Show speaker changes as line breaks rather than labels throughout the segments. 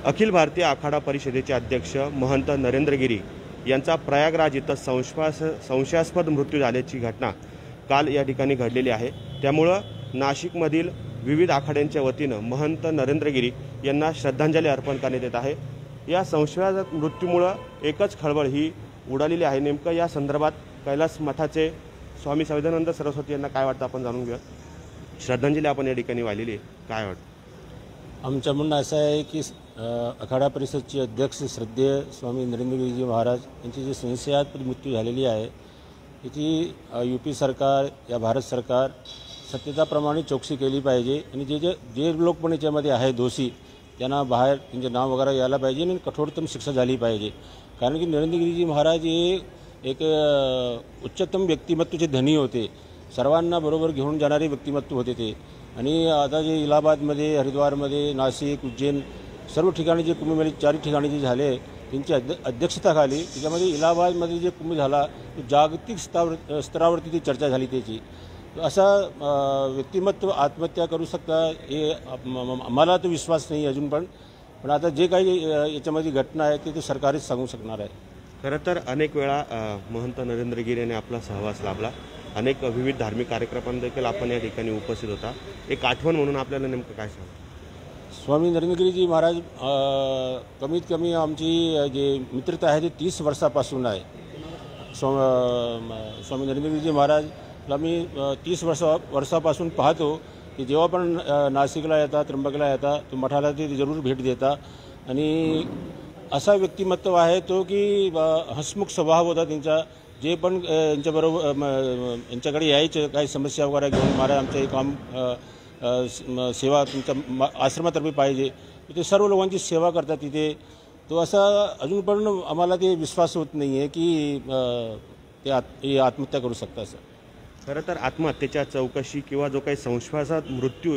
अखिल भारतीय आखाडा परिषदेचे अध्यक्ष महंत नरेंद्र गिरी यांचा प्रयागराज इथं संशयास्पद मृत्यू झाल्याची घटना काल या ठिकाणी घडलेली आहे। त्यामुळे नाशिकमधील विविध आखाड्यांच्या वतीनं महंत नरेंद्र गिरी यांना श्रद्धांजली अर्पण करण्यात येत आहे। या संशयास्पद मृत्यूमुळे एकच खळबळ ही उडालेली आहे। नेमकं या संदर्भात कैलास मठाचे स्वामी सविधानंद सरस्वती यांना काय वाटतं आपण जाणून घेऊया। श्रद्धांजली आपण या ठिकाणी वाहिलेली आहे, काय वाटतं?
आमचं म्हणणं असं आहे की आखाडा परिषदचे अध्यक्ष श्रद्धेय स्वामी नरेंद्र गिरीजी महाराज यांची जी संशयास्पद मृत्यू झालेली आहे याची यूपी सरकार या भारत सरकार सत्यताप्रमाणे चौकशी केली पाहिजे आणि जे लोक पण याच्यामध्ये आहे दोषी त्यांना बाहेर त्यांचे नाव वगैरे यायला पाहिजे आणि कठोरतम शिक्षा झाली पाहिजे। कारण की नरेंद्र गिरीजी महाराज हे एक उच्चतम व्यक्तिमत्वाचे धनी होते, सर्वांना बरोबर घेऊन जाणारे व्यक्तिमत्व होते ते। आणि आता जे इलाहाबादमध्ये, हरिद्वारमध्ये, नाशिक, उज्जैन सर्व ठिकाणी जे कुंभमेळे 4 ठिकाणी जे झाले त्यांची अध्यक्षताखाली त्याच्यामध्ये इलाहाबादमध्ये जे कुंभ झाला तो जागतिक स्तरावरती ती चर्चा झाली त्याची। असा व्यक्तिमत्व आत्महत्या करू शकता हे आम्हाला तो विश्वास नाही अजून पण आता जे काही याच्यामध्ये घटना आहे ते सरकारच सांगू शकणार आहे।
खरं तर अनेक वेळा महंत नरेंद्र गिरी यांनी आपला सहवास लाभला, अनेक विविध धार्मिक कार्यक्रमांना देखील आपण या ठिकाणी उपस्थित होता। एक आठवण म्हणून आपल्याला नेमकं काय सांगा?
स्वामी नरेंद्र गिरीजी महाराज कमीत कमी आमची जे मित्रता आहे ती 30 वर्षापासून आहे। स्वामी नरेंद्र गिरीजी महाराजला मी 30 वर्षापासून पाहतो की जेव्हा पण नाशिकला येतात, त्र्यंबकला येतात, तो मठाला ते जरूर भेट देता आणि असा व्यक्तिमत्व आहे तो की हसमुख स्वभाव होता त्यांचा। जे पण यांच्याबरोबर यांच्याकडे यायचे काही समस्या वगैरे घेऊन महाराज आमचं हे काम सेवा तुमच्या आश्रमातर्फे पाहिजे, ते सर्व लोकांची सेवा करतात तिथे। तो असा अजून पण आम्हाला ते विश्वास होत नाही आहे की ते आत्महत्या करू शकतात असं।
खरं तर आत्महत्येच्या चौकशी किंवा जो काही संशयास्पद मृत्यू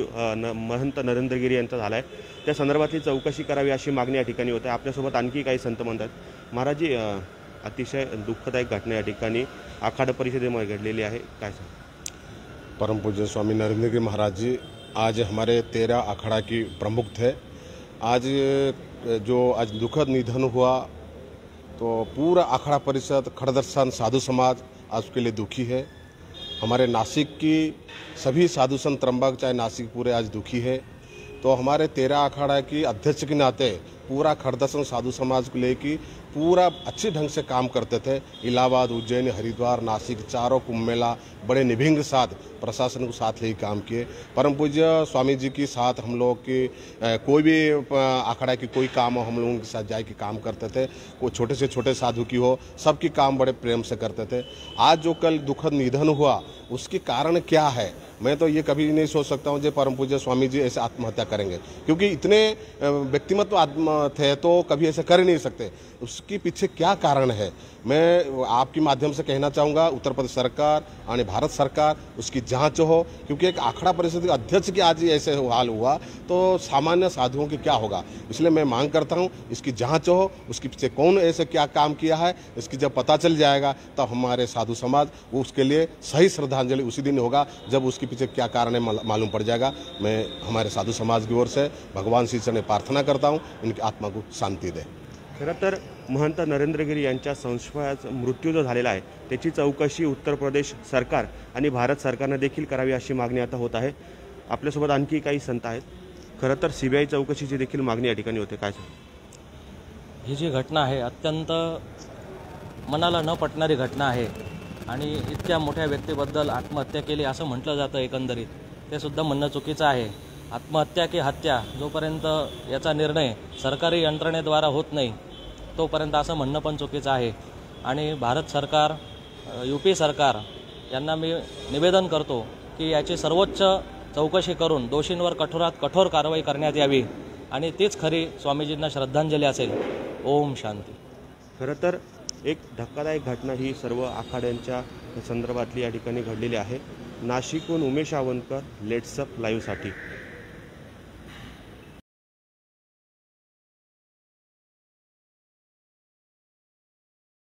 महंत नरेंद्र गिरी यांचा झाला आहे त्या संदर्भातली चौकशी करावी अशी मागणी या ठिकाणी होते। आपल्यासोबत आणखी काही संत म्हणतात। महाराजी, अतिशय दुःखदायक घटना या ठिकाणी आखाडा परिषदेमध्ये घडलेली आहे, काय सांग?
परम पूज्य स्वामी नरेंद्र गिरी महाराज जी आज हमारे 13 अखाड़ा की प्रमुख थे। आज दुखद निधन हुआ तो पूरा अखाड़ा परिषद, खड़दर्शन साधु समाज आज उसके लिए दुखी है। हमारे नासिक की सभी साधु संत त्र्यंबक चाहे नासिक पूरे आज दुखी है। तो हमारे 13 अखाड़ा की अध्यक्ष के नाते पूरा खड़दर्शन साधु समाज को लेकर पूरा अच्छे ढंग से काम करते थे। इलाहाबाद, उज्जैन, हरिद्वार, नासिक चारों कुंभ मेला बड़े निभिंग के साथ प्रशासन को साथ ले काम किए। परम पूज्य स्वामी जी के साथ हम लोग की कोई भी अखाड़ा की कोई काम हो हम लोगों के साथ जाए के काम करते थे। कोई छोटे से छोटे साधु की हो सबकी काम बड़े प्रेम से करते थे। आज जो कल दुखद निधन हुआ उसके कारण क्या है मैं तो ये कभी नहीं सोच सकता हूँ जो परम पूज्य स्वामी जी ऐसे आत्महत्या करेंगे, क्योंकि इतने व्यक्तिमत्व थे तो कभी ऐसे कर ही नहीं सकते। उसके पीछे क्या कारण है मैं आपके माध्यम से कहना चाहूँगा, उत्तर प्रदेश सरकार और भारत सरकार उसकी जांच हो, क्योंकि एक आखाड़ा परिषद के अध्यक्ष की आज ऐसे हाल हुआ तो सामान्य साधुओं की क्या होगा। इसलिए मैं मांग करता हूँ इसकी जांच हो, उसके पीछे कौन ऐसे क्या काम किया है इसकी जब पता चल जाएगा तब तो हमारे साधु समाज वो उसके लिए सही श्रद्धांजलि उसी दिन होगा जब उसके पीछे क्या कारण है मालूम पड़ जाएगा। मैं हमारे साधु समाज की ओर से भगवान श्री चरण प्रार्थना करता हूँ इनकी आत्मा को शांति दे।
खरं तर महंत नरेंद्र गिरी यांच्या संशयाचा मृत्यू जो झालेला आहे त्याची चौकशी उत्तर प्रदेश सरकार आणि भारत सरकारने देखील करावी अशी मागणी आता होत आहे। आपल्यासोबत आणखी काही संत आहेत। खरं तर सीबीआय चौकशीची देखील मागणी या ठिकाणी होते, काय सांग?
ही जी घटना आहे अत्यंत मनाला न पटणारी घटना आहे आणि इतक्या मोठ्या व्यक्तीबद्दल आत्महत्या केली असं म्हटलं जातं एकंदरीत ते सुद्धा म्हणणं चुकीचं आहे। आत्महत्या की हत्या जोपर्यंत याचा निर्णय सरकारी यंत्रणेद्वारा होत नाही तोपर्यंत असं म्हणणं पण चुकीचं आहे। आणि भारत सरकार, यूपी सरकार यांना मी निवेदन करतो की याची सर्वोच्च चौकशी करून दोषींवर कठोरात कठोर कारवाई करण्यात यावी आणि तीच खरी स्वामीजींना श्रद्धांजली असेल। ओम शांती।
खरं तर एक धक्कादायक घटना ही सर्व आखाड्यांच्या संदर्भातली या ठिकाणी घडलेली आहे। नाशिकहून उमेश आवनकर, लेट्सअप लाईव्हसाठी।